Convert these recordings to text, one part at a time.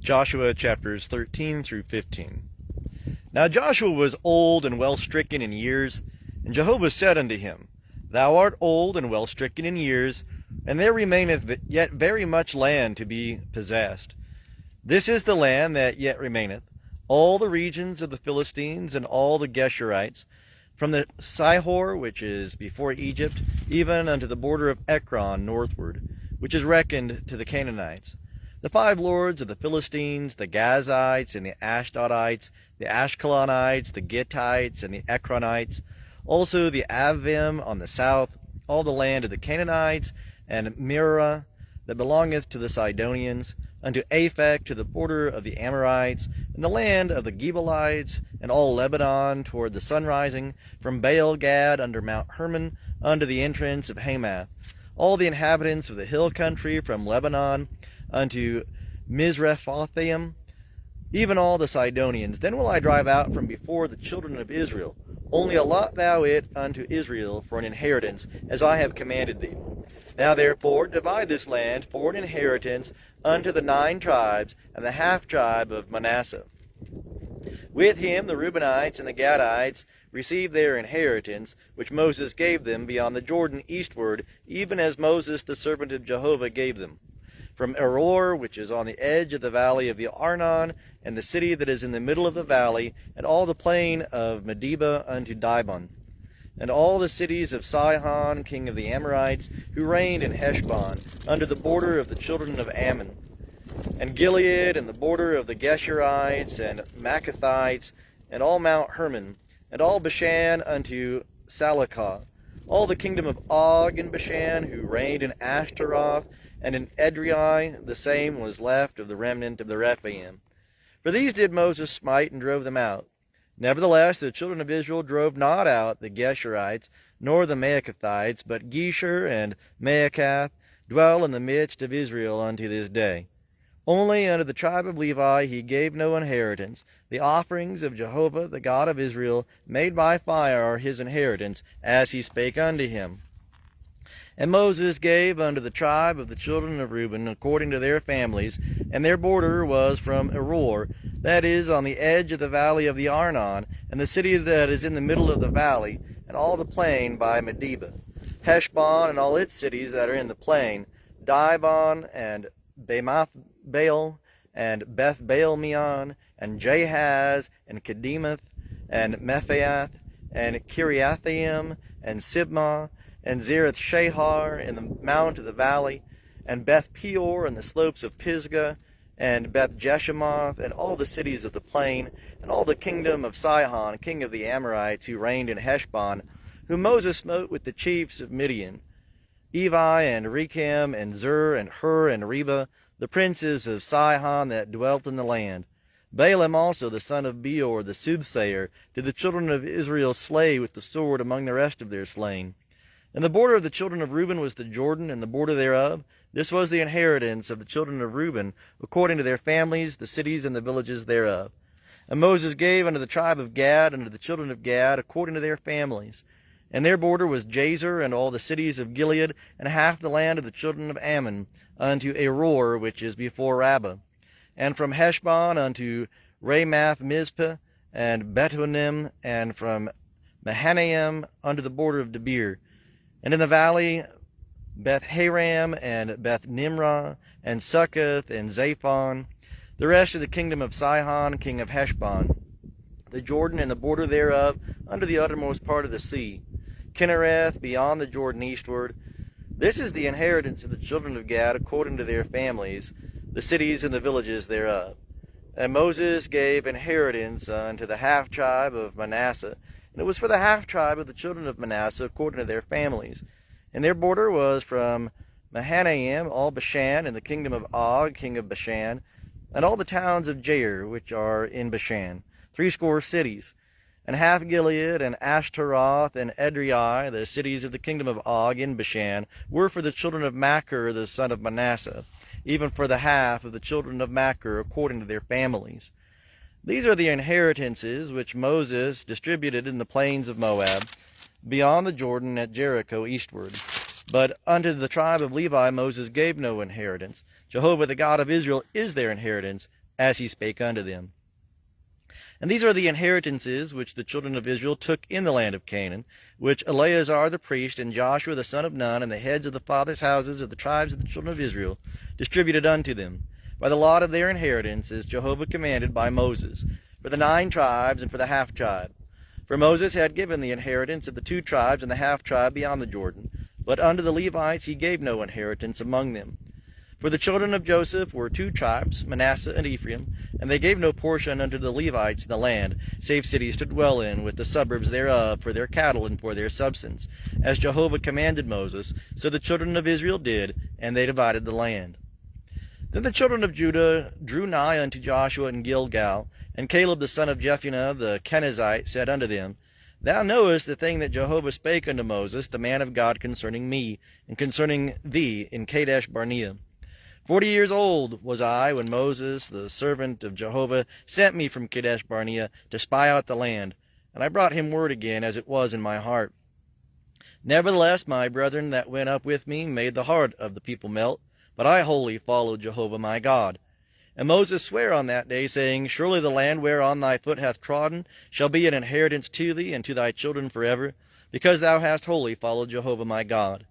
Joshua chapters 13 through 15. Now Joshua was old and well stricken in years, and Jehovah said unto him, Thou art old and well stricken in years, and there remaineth yet very much land to be possessed. This is the land that yet remaineth, all the regions of the Philistines and all the Geshurites, from the Sihor, which is before Egypt, even unto the border of Ekron northward, which is reckoned to the Canaanites. The 5 lords of the Philistines, the Gazites, and the Ashdodites, the Ashkelonites, the Gittites, and the Ekronites, also the Avim on the south, all the land of the Canaanites, and Mearah, that belongeth to the Sidonians, unto Aphek to the border of the Amorites, and the land of the Gebalites, and all Lebanon toward the sunrising, from Baal Gad under Mount Hermon, unto the entrance of Hamath, all the inhabitants of the hill country from Lebanon unto Mizrephothim, even all the Sidonians. Then will I drive out from before the children of Israel. Only allot thou it unto Israel for an inheritance, as I have commanded thee. Now therefore divide this land for an inheritance unto the 9 tribes, and the half tribe of Manasseh. With him the Reubenites and the Gadites received their inheritance, which Moses gave them beyond the Jordan eastward, even as Moses the servant of Jehovah gave them. From Eror, which is on the edge of the valley of the Arnon, and the city that is in the middle of the valley, and all the plain of Medeba unto Dibon, and all the cities of Sihon, king of the Amorites, who reigned in Heshbon, under the border of the children of Ammon, and Gilead, and the border of the Geshurites, and Maccathites, and all Mount Hermon, and all Bashan unto Salakah, all the kingdom of Og in Bashan, who reigned in Ashtaroth, and in Edrei the same was left of the remnant of the Rephaim. For these did Moses smite and drove them out. Nevertheless the children of Israel drove not out the Geshurites, nor the Maacathites, but Geshur and Maacath dwell in the midst of Israel unto this day. Only unto the tribe of Levi he gave no inheritance. The offerings of Jehovah the God of Israel made by fire are his inheritance, as he spake unto him. And Moses gave unto the tribe of the children of Reuben according to their families, and their border was from Eror, that is, on the edge of the valley of the Arnon, and the city that is in the middle of the valley, and all the plain by Medeba, Heshbon and all its cities that are in the plain, Dibon and Bamath Baal, and Beth Baal Meon, and Jahaz, and Kedemoth, and Mephaath, and Kiriathaim, and Sibmah, and Zereth Shahar in the mount of the valley, and Beth Peor and the slopes of Pisgah, and Beth Jeshemoth, and all the cities of the plain, and all the kingdom of Sihon, king of the Amorites, who reigned in Heshbon, whom Moses smote with the chiefs of Midian, Evi, and Rechem, and Zur, and Hur, and Reba, the princes of Sihon that dwelt in the land. Balaam also, the son of Beor, the soothsayer, did the children of Israel slay with the sword among the rest of their slain. And the border of the children of Reuben was the Jordan, and the border thereof. This was the inheritance of the children of Reuben, according to their families, the cities and the villages thereof. And Moses gave unto the tribe of Gad, unto the children of Gad, according to their families. And their border was Jazer, and all the cities of Gilead, and half the land of the children of Ammon, unto Eror, which is before Rabbah. And from Heshbon unto Ramath Mizpeh, and Bethonim, and from Mahanaim unto the border of Debir. And in the valley, Beth Haram, and Beth Nimrah, and Succoth, and Zaphon, the rest of the kingdom of Sihon, king of Heshbon, the Jordan and the border thereof, under the uttermost part of the sea, Kinnereth beyond the Jordan eastward. This is the inheritance of the children of Gad, according to their families, the cities and the villages thereof. And Moses gave inheritance unto the half tribe of Manasseh, and it was for the half tribe of the children of Manasseh according to their families. And their border was from Mahanaim, all Bashan, and the kingdom of Og, king of Bashan, and all the towns of Jair, which are in Bashan, 80 cities, and half Gilead, and Ashtaroth, and Edrei, the cities of the kingdom of Og in Bashan, were for the children of Machir, the son of Manasseh, even for the half of the children of Machir according to their families. These are the inheritances which Moses distributed in the plains of Moab, beyond the Jordan at Jericho eastward. But unto the tribe of Levi Moses gave no inheritance. Jehovah the God of Israel is their inheritance, as he spake unto them. And these are the inheritances which the children of Israel took in the land of Canaan, which Eleazar the priest and Joshua the son of Nun and the heads of the fathers' houses of the tribes of the children of Israel distributed unto them, by the lot of their inheritance, as Jehovah commanded by Moses, for the 9 tribes and for the half tribe. For Moses had given the inheritance of the 2 tribes and the half tribe beyond the Jordan, but unto the Levites he gave no inheritance among them. For the children of Joseph were 2 tribes, Manasseh and Ephraim, and they gave no portion unto the Levites in the land, save cities to dwell in, with the suburbs thereof, for their cattle and for their substance, as Jehovah commanded Moses. So the children of Israel did, and they divided the land. Then the children of Judah drew nigh unto Joshua in Gilgal, and Caleb the son of Jephunneh the Kenizzite said unto them, Thou knowest the thing that Jehovah spake unto Moses, the man of God, concerning me, and concerning thee in Kadesh Barnea. 40 years old was I when Moses, the servant of Jehovah, sent me from Kadesh Barnea to spy out the land, and I brought him word again as it was in my heart. Nevertheless, my brethren that went up with me made the heart of the people melt, but I wholly followed Jehovah my God. And Moses sware on that day, saying, Surely the land whereon thy foot hath trodden shall be an inheritance to thee and to thy children forever, because thou hast wholly followed Jehovah my God.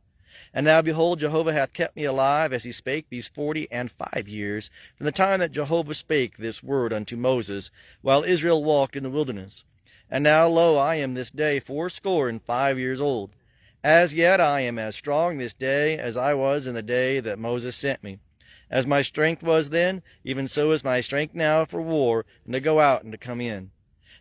And now, behold, Jehovah hath kept me alive, as he spake, these 45 years, from the time that Jehovah spake this word unto Moses, while Israel walked in the wilderness. And now, lo, I am this day 85 years old. As yet I am as strong this day as I was in the day that Moses sent me. As my strength was then, even so is my strength now for war, and to go out and to come in.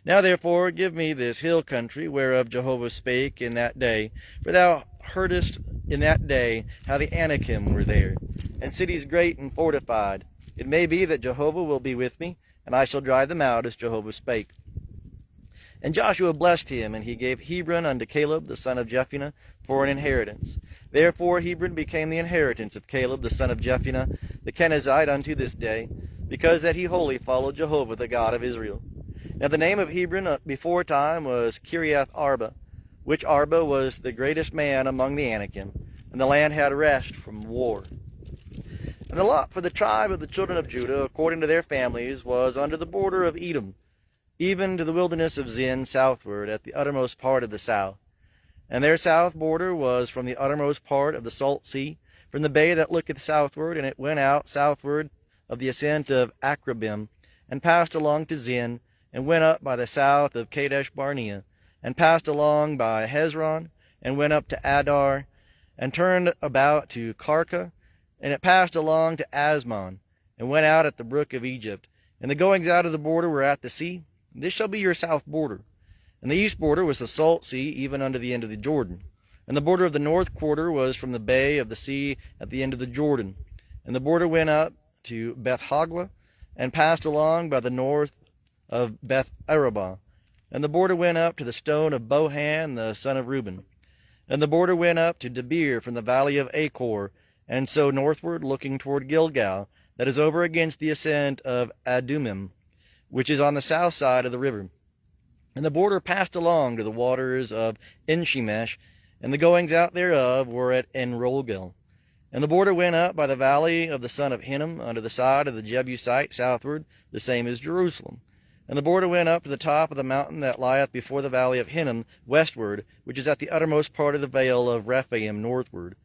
Now therefore give me this hill country, whereof Jehovah spake in that day, for thou heardest in that day how the Anakim were there, and cities great and fortified. It may be that Jehovah will be with me, and I shall drive them out, as Jehovah spake. And Joshua blessed him, and he gave Hebron unto Caleb the son of Jephunneh for an inheritance. Therefore Hebron became the inheritance of Caleb the son of Jephunneh the Kenizzite unto this day, because that he wholly followed Jehovah the God of Israel. Now the name of Hebron before time was Kiriath Arba, which Arba was the greatest man among the Anakim, and the land had rest from war. And the lot for the tribe of the children of Judah, according to their families, was under the border of Edom, even to the wilderness of Zin southward, at the uttermost part of the south. And their south border was from the uttermost part of the salt sea, from the bay that looketh southward, and it went out southward of the ascent of Akrabim, and passed along to Zin, and went up by the south of Kadesh Barnea, and passed along by Hezron, and went up to Adar, and turned about to Karka, and it passed along to Asmon, and went out at the brook of Egypt. And the goings out of the border were at the sea. This shall be your south border. And the east border was the salt sea, even unto the end of the Jordan. And the border of the north quarter was from the bay of the sea at the end of the Jordan. And the border went up to Beth Hoglah, and passed along by the north of Beth Arabah. And the border went up to the stone of Bohan the son of Reuben. And the border went up to Debir from the valley of Achor, and so northward, looking toward Gilgal, that is over against the ascent of Adumim, which is on the south side of the river. And the border passed along to the waters of Enshemesh, and the goings out thereof were at Enrogel. And the border went up by the valley of the son of Hinnom, unto the side of the Jebusite southward, the same as Jerusalem. And the border went up to the top of the mountain that lieth before the valley of Hinnom westward, which is at the uttermost part of the vale of Rephaim northward.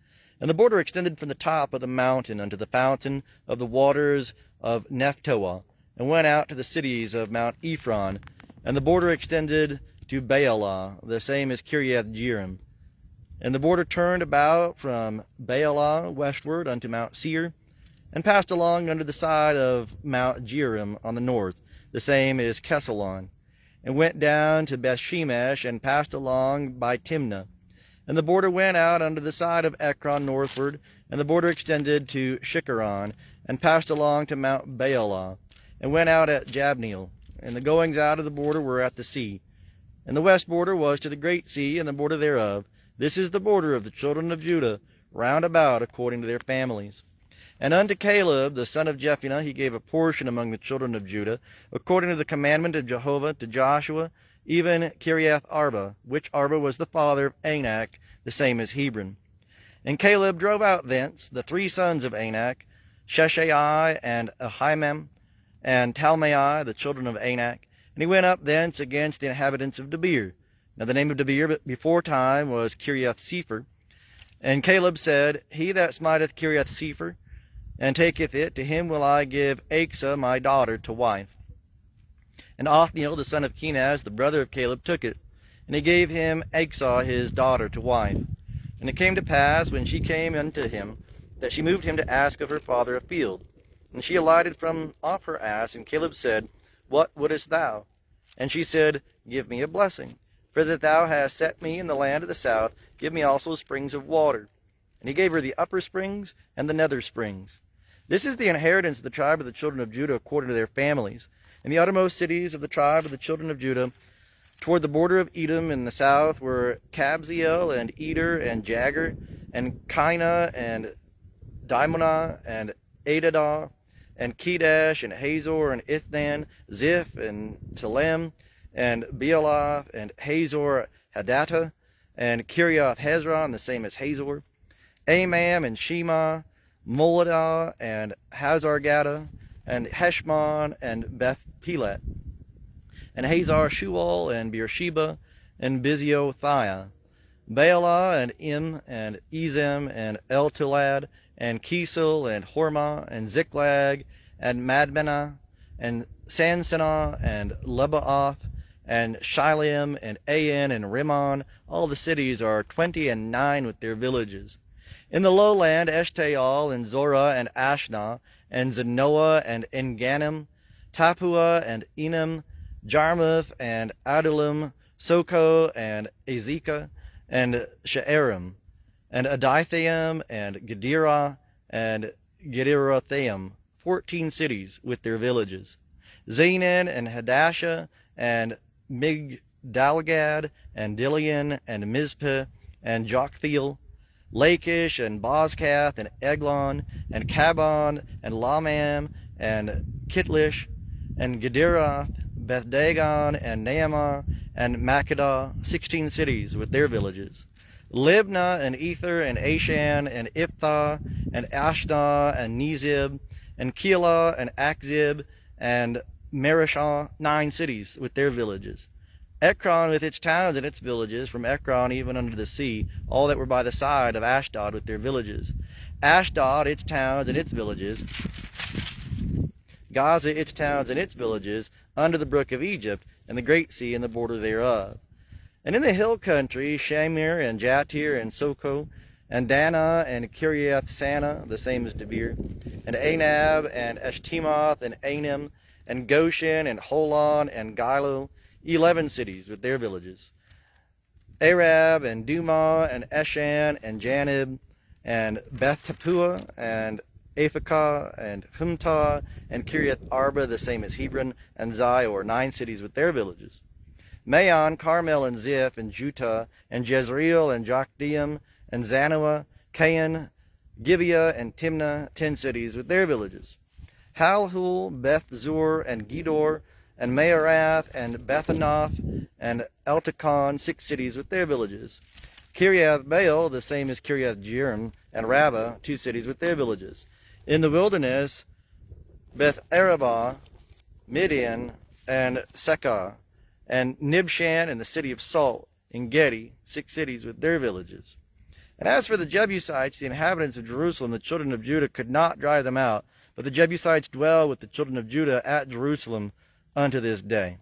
And the border extended from the top of the mountain unto the fountain of the waters of Nephtoah, and went out to the cities of Mount Ephron. And the border extended to Baalah, the same as Kiriath Jearim. And the border turned about from Baalah westward unto Mount Seir, and passed along under the side of Mount Jearim on the north, the same is Kesalon, and went down to Bethshemesh, and passed along by Timnah. And the border went out under the side of Ekron northward, and the border extended to Shikharon, and passed along to Mount Baalah, and went out at Jabneel. And the goings out of the border were at the sea. And the west border was to the great sea, and the border thereof. This is the border of the children of Judah, round about according to their families. And unto Caleb the son of Jephunneh he gave a portion among the children of Judah, according to the commandment of Jehovah to Joshua, even Kiriath Arba, which Arba was the father of Anak, the same as Hebron. And Caleb drove out thence the 3 sons of Anak, Sheshai and Ahiman, and Talmai, the children of Anak. And he went up thence against the inhabitants of Debir. Now the name of Debir before time was Kiriath-Sepher. And Caleb said, He that smiteth Kiriath-Sepher, and taketh it, to him will I give Achsah my daughter to wife. And Othniel, the son of Kenaz, the brother of Caleb, took it, and he gave him Achsah his daughter to wife. And it came to pass, when she came unto him, that she moved him to ask of her father a field. And she alighted from off her ass, and Caleb said, What wouldest thou? And she said, Give me a blessing, for that thou hast set me in the land of the south, give me also springs of water. And he gave her the upper springs and the nether springs. This is the inheritance of the tribe of the children of Judah according to their families. And the uttermost cities of the tribe of the children of Judah, toward the border of Edom in the south, were Kabzeel and Eder and Jagur and Kinah and Dimonah and Adadah and Kedesh and Hazor and Ithnan, Ziph and Telem and Bealoth and Hazor Hadattah and Kiriath Hezron, the same as Hazor, Amam and Shema, Moladah and Hazargaddah and Heshmon and Beth Pelet and Hazar Shual and Beersheba and Biziothia, Baalah and Im and Ezem and Eltolad and Kisil and Hormah and Ziklag and Madmenah and Sansanah and Lebaoth and Shilim and Ain and Rimmon. All the cities are 29 with their villages. In the lowland, Eshtaol and Zorah and Ashnah and Zanoah and Enganim, Tapua and Enim, Jarmuth and Adullam, Soko and Azekah and She'arim, and Adithaim and Gedirah and Gedirathaim, 14 cities with their villages. Zanan and Hadashah and Migdalgad and Dilian and Mizpah and Joktheel, Lachish and Bozkath and Eglon and Kabon and Lamam and Kitlish and Gederath, Beth-dagon and Naamah and Makkedah, 16 cities with their villages. Libnah and Ether and Ashan and Ipthah and Ashnah and Nezib and Keilah and Akzib and Marishah, 9 cities with their villages. Ekron with its towns and its villages, from Ekron even unto the sea, all that were by the side of Ashdod with their villages. Ashdod, its towns and its villages. Gaza, its towns and its villages, under the brook of Egypt, and the great sea and the border thereof. And in the hill country, Shamir and Jatir and Soko, and Dana and Kiriath Sana, the same as Debir, and Anab and Eshtemoth and Anim, and Goshen and Holon and Gilo, 11 cities with their villages. Arab and Dumah and Eshan and Janib and Beth Tappuah and Aphekah and Humtah and Kiriath Arba, the same as Hebron, and Zior, 9 cities with their villages. Maon, Carmel and Ziph and Jutah and Jezreel and Jokdeam and Zanoah, Cain, Gibeah and Timnah, 10 cities with their villages. Halhul, Beth Zur and Gedor and Maarath and Bethanoth and Eltekon, 6 cities with their villages. Kiriath Baal, the same as Kiriath Jearim, and Rabbah, 2 cities with their villages. In the wilderness, Beth Arabah, Midian, and Sekah, and Nibshan and the city of Salt, and Gedi, 6 cities with their villages. And as for the Jebusites, the inhabitants of Jerusalem, the children of Judah could not drive them out, but the Jebusites dwell with the children of Judah at Jerusalem unto this day.